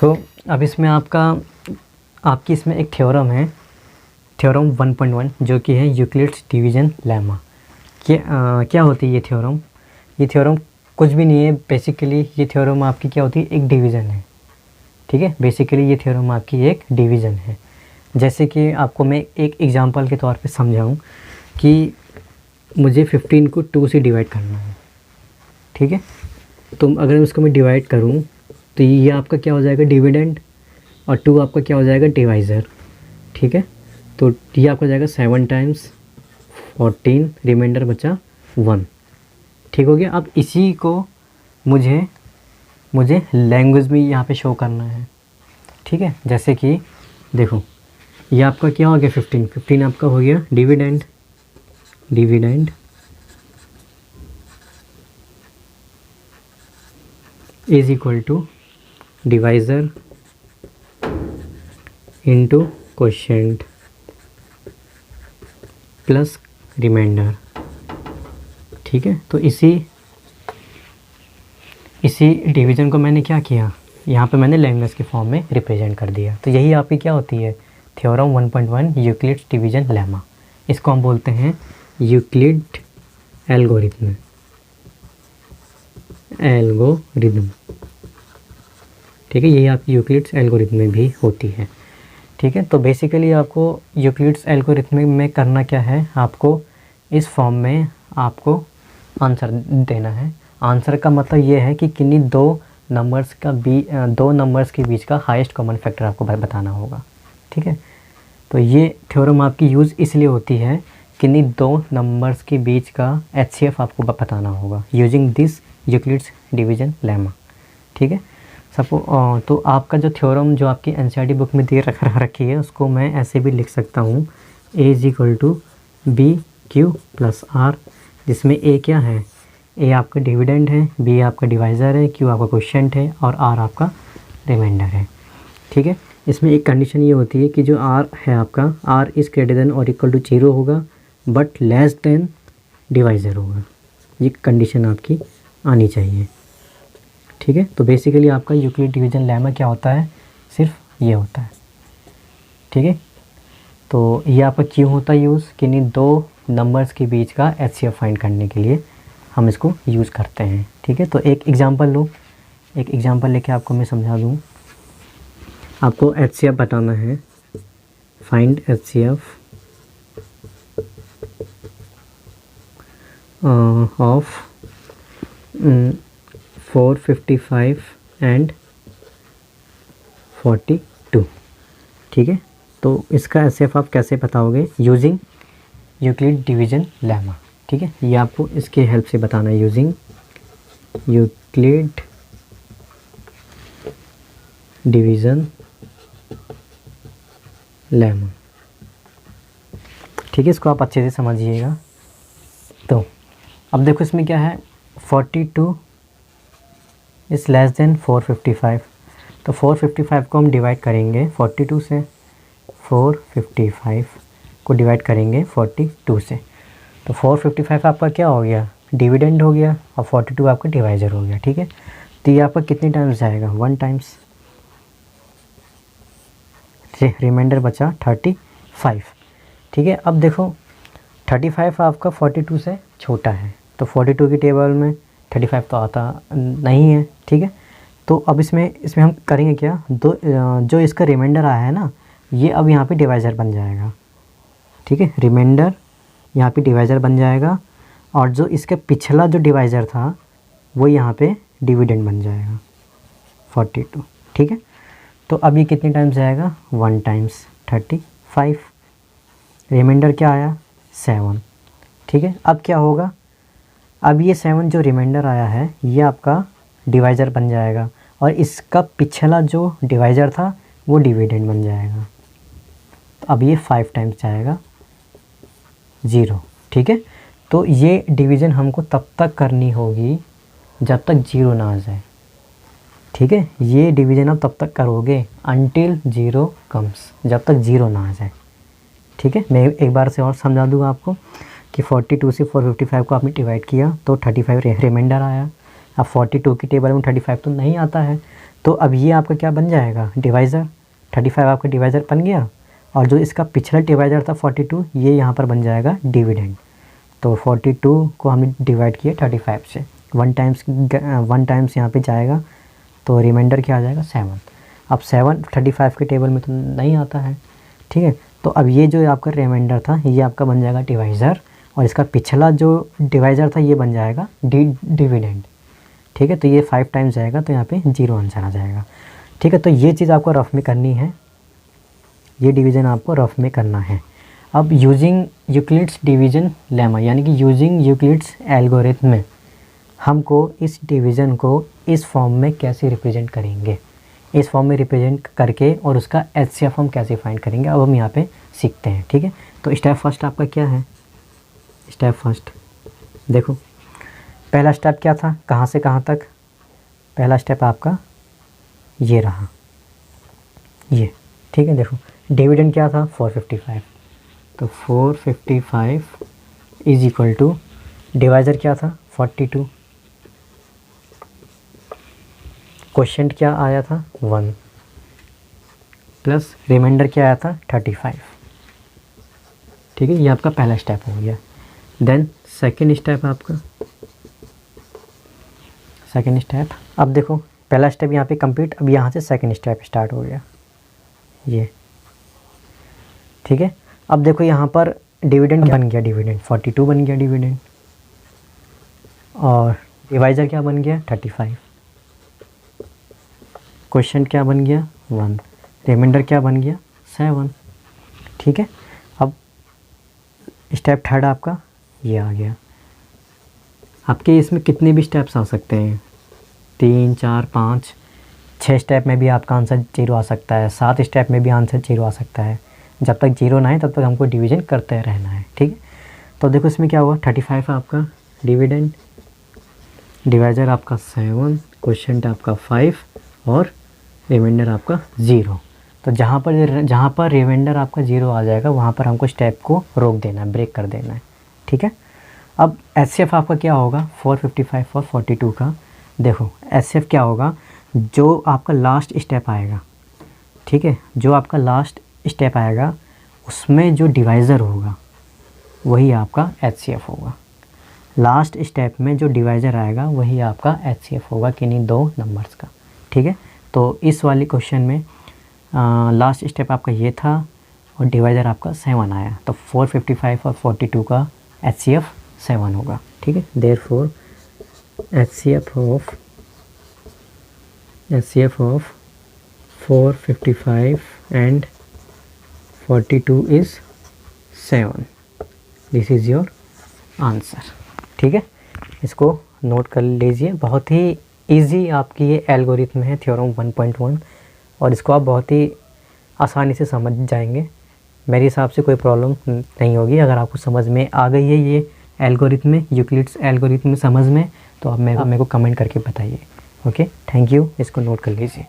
सो अब इसमें आपकी इसमें एक थ्योरम है, थ्योरम 1.1, जो कि है यूक्लिड्स डिवीज़न लेमा। क्या होती है ये थ्योरम? ये थ्योरम कुछ भी नहीं है बेसिकली। ये थ्योरम आपकी क्या होती है? एक डिवीज़न है, ठीक है। बेसिकली ये थ्योरम आपकी एक डिवीज़न है। जैसे कि आपको मैं एक एग्जांपल के तौर पे समझाऊं कि मुझे 15 को 2 से डिवाइड करना है, ठीक है। तो अगर इसको मैं डिवाइड करूं तो ये आपका क्या हो जाएगा? डिविडेंड, और 2 आपका क्या हो जाएगा? डिवाइज़र, ठीक है। तो ये आपका हो जाएगा 7 टाइम्स 14, रिमाइंडर बचा 1, ठीक हो गया। अब इसी को मुझे लैंग्वेज में यहाँ पे शो करना है, ठीक है। जैसे कि देखो, ये आपका क्या हो गया? 15 आपका हो गया dividend is equal to divisor into quotient plus remainder, ठीक है। तो इसी डिवीज़न को मैंने क्या किया? यहाँ पे मैंने लैंग्वेज के फॉर्म में रिप्रेजेंट कर दिया। तो यही आपकी क्या होती है? Theorem 1.1 Euclid's division lemma. इसको हम बोलते हैं यूक्लिड एल्गोरिथम, ठीक है। यही आपकी यूक्लिड्स एल्गोरिथम में भी होती है, ठीक है। तो बेसिकली आपको यूक्लिड्स एल्गोरिथम में करना क्या है? आपको इस फॉर्म में आपको आंसर देना है। आंसर का मतलब ये है कि किन्हीं दो नंबर्स के बीच का हाईएस्ट कॉमन फैक्टर आपको बताना होगा, ठीक है। तो ये थ्योरम आपकी यूज़ इसलिए होती है किन्हीं दो नंबर्स के बीच का HCF आपको बताना होगा using this Euclid's division lemma, ठीक है। तो आपका जो थ्योरम जो आपकी NCERT बुक में दे रखी है उसको मैं ऐसे भी लिख सकता हूँ, A = BQ + R, जिसमें A क्या है? A आपका डिविडेंड है, B आपका डिवाइज़र है, Q आपका क्वोशिएंट है और R आपका रिमाइंडर है, ठीक है। इसमें एक कंडीशन ये होती है कि जो R है आपका, R इज़ ग्रेटर देन और इक्वल टू 0 होगा बट लेस देन डिवाइज़र होगा। ये कंडीशन आपकी आनी चाहिए, ठीक है। तो बेसिकली आपका यूक्लिड डिवीज़न लेमा क्या होता है? सिर्फ ये होता है, ठीक है। तो ये आपका क्यों होता है यूज़? किन्हीं दो नंबर्स के बीच का HCF फाइंड करने के लिए हम इसको यूज़ करते हैं, ठीक है। तो एक एग्जांपल लो, एक एग्जांपल लेके आपको मैं समझा दूँ। आपको HCF बताना है, फाइंड HCF ऑफ 455 एंड 42, ठीक है। तो इसका HCF आप कैसे बताओगे? यूजिंग यूक्लिड डिवीज़न लेमा, ठीक है। ये आपको इसके हेल्प से बताना है, यूजिंग यूक्लिड डिवीज़न लेमा, ठीक है। इसको आप अच्छे से समझिएगा। तो अब देखो इसमें क्या है? 42 इज़ लेस देन 455। तो 455 को हम डिवाइड करेंगे 42 से, 455 को डिवाइड करेंगे 42 से। तो 455 आपका क्या हो गया? डिविडेंड हो गया, और 42 आपका डिवाइज़र हो गया, ठीक है। तो ये आपका कितने टाइम्स जाएगा? 1 टाइम्स, रिमाइंडर बचा 35, ठीक है। अब देखो 35 आपका 42 से छोटा है, तो 42 की टेबल में 35 तो आता नहीं है, ठीक है। तो अब इसमें हम करेंगे क्या? जो इसका रिमाइंडर आया है ना, ये अब यहाँ पे डिवाइज़र बन जाएगा, ठीक है। रिमाइंडर यहाँ पे डिवाइज़र बन जाएगा, और जो इसके पिछला जो डिवाइज़र था वो यहाँ पे डिविडेंड बन जाएगा 42, ठीक है। तो अब ये कितने टाइम्स जाएगा? 1 टाइम्स 35, रिमाइंडर क्या आया? 7, ठीक है। अब क्या होगा? अब ये 7 जो रिमाइंडर आया है ये आपका डिवाइज़र बन जाएगा, और इसका पिछला जो डिवाइज़र था वो डिविडेंड बन जाएगा। तो अब ये 5 टाइम्स जाएगा 0, ठीक है। तो ये डिवीज़न हमको तब तक करनी होगी जब तक 0 ना आ जाए, ठीक है। ये डिवीज़न आप तब तक करोगे until 0 comes, जब तक 0 ना आ जाए, ठीक है। मैं एक बार से और समझा दूँगा आपको कि 42 से 455 को आपने डिवाइड किया तो 35 रिमाइंडर आया। अब 42 की टेबल में 35 तो नहीं आता है, तो अब ये आपका क्या बन जाएगा, डिवाइज़र। 35 आपका डिवाइज़र बन गया, और जो इसका पिछला डिवाइज़र था 42, ये यहाँ पर बन जाएगा डिविडेंड। तो 42 को हमने डिवाइड किया 35 से, 1 टाइम्स यहाँ पे जाएगा, तो रिमाइंडर क्या आ जाएगा 7। अब 7 35 के टेबल में तो नहीं आता है, ठीक है। तो अब ये जो आपका रिमाइंडर था ये आपका बन जाएगा डिवाइज़र, और इसका पिछला जो डिवाइज़र था ये बन जाएगा डिविडेंड, ठीक है। तो ये 5 टाइम्स जाएगा, तो यहाँ पे 0 आंसर आ जाएगा, ठीक है। तो ये चीज़ आपको रफ में करनी है, ये डिवीज़न आपको रफ में करना है। अब यूजिंग यूक्लिड्स डिवीज़न लेमा, यानी कि यूजिंग यूक्लिड्स एल्गोरिथम में हमको इस डिवीज़न को इस फॉर्म में कैसे रिप्रेजेंट करेंगे, इस फॉर्म में रिप्रेजेंट करके और उसका एचसीएफ हम कैसे फाइंड करेंगे, अब हम यहाँ पे सीखते हैं, ठीक है। तो स्टेप फर्स्ट आपका क्या है, स्टेप फर्स्ट देखो, पहला स्टेप क्या था, कहाँ से कहाँ तक, पहला स्टेप आपका ये रहा, ये, ठीक है। देखो डिविडेंड क्या था 455, तो 455 इज इक्वल टू डिवाइज़र क्या था 42, क्वोशिएंट क्या आया था 1, प्लस रिमाइंडर क्या आया था 35, ठीक है। ये आपका पहला स्टेप हो गया। देन सेकेंड स्टेप आपका, सेकेंड स्टेप, अब देखो पहला स्टेप यहाँ पे कंप्लीट, अब यहाँ से सेकेंड स्टेप स्टार्ट हो गया, ये, ठीक है। अब देखो यहाँ पर डिविडेंड बन गया, डिविडेंड 42 बन गया डिविडेंड, और डिवाइज़र क्या बन गया 35, क्वोशिएंट क्या बन गया 1, रिमाइंडर क्या बन गया 7, ठीक है। अब स्टेप थर्ड आपका ये आ गया। आपके इसमें कितने भी स्टेप्स आ सकते हैं, 3 4 5 6 स्टेप में भी आपका आंसर 0 आ सकता है, 7 स्टेप में भी आंसर 0 आ सकता है। जब तक 0 ना आए तब तक हमको डिवीज़न करते रहना है, ठीक है। तो देखो इसमें क्या हुआ, 35 आपका डिविडेंड, डिवाइज़र आपका 7, क्वोशिएंट आपका 5 और रिमाइंडर आपका 0। तो जहाँ पर रिमाइंडर आपका 0 आ जाएगा वहाँ पर हमको स्टेप को रोक देना है, ब्रेक कर देना है, ठीक है। अब एचसीएफ आपका क्या होगा 455 और 42 का, देखो एचसीएफ क्या होगा, जो आपका लास्ट स्टेप आएगा, ठीक है, जो आपका लास्ट स्टेप आएगा उसमें जो डिवाइज़र होगा वही आपका एचसीएफ होगा। लास्ट स्टेप में जो डिवाइज़र आएगा वही आपका एचसीएफ होगा किन्हीं दो नंबर्स का, ठीक है। तो इस वाली क्वेश्चन में लास्ट स्टेप आपका ये था और डिवाइज़र आपका 7 आया, तो 455 और 42 का एचसीएफ 7 होगा, ठीक है। Therefore HCF of 455 and 42 is 7, this is your answer, ठीक है। इसको नोट कर लीजिए, बहुत ही इजी आपकी ये एल्गोरिथम है थ्योरम 1.1, और इसको आप बहुत ही आसानी से समझ जाएंगे। मेरे हिसाब से कोई प्रॉब्लम नहीं होगी। अगर आपको समझ में आ गई है ये एल्गोरिथम में, यूक्लिड्स एल्गोरिथम में समझ में, तो आप मेरे को कमेंट करके बताइए। ओके, थैंक यू, इसको नोट कर लीजिए।